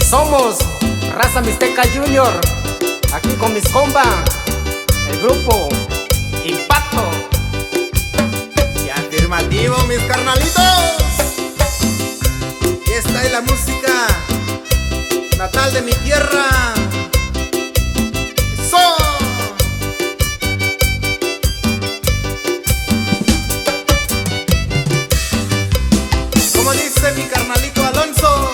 somos Raza Mixteca Junior, aquí con mis compas, el grupo Impacto. Y afirmativo, mis carnalitos. Y esta es la música natal de mi tierra. ¡Eso! Como dice mi carnalito Alonso.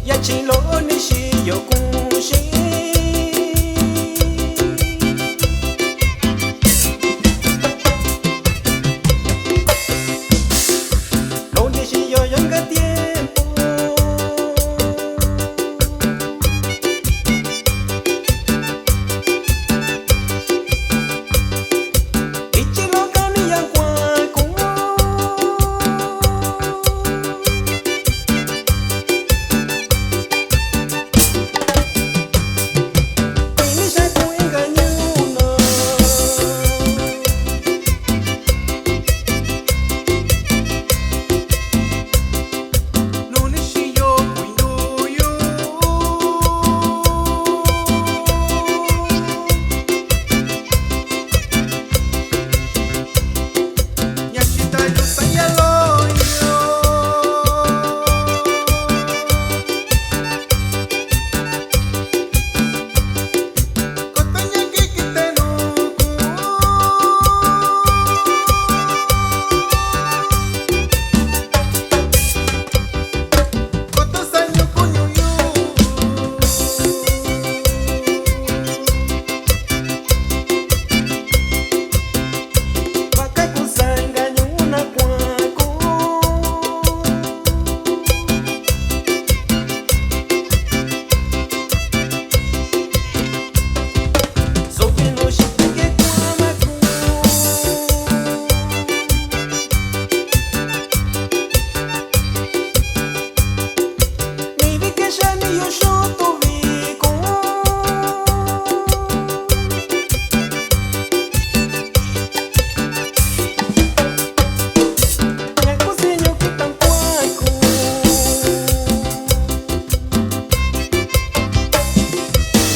Yachilo nishi yokushi, lo nishi yo yanga tiempo. Ichilo kani yankwaku,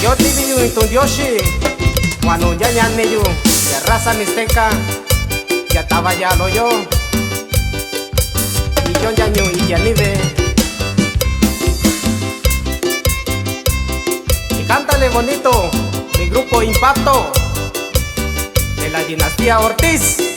yo te vi en tu Yoshi, cuando ya neyu, ya Raza Mixteca, ya estaba ya lo yo, y yo ya y ya nive. Y cántale bonito, mi grupo Impacto, de la dinastía Ortiz.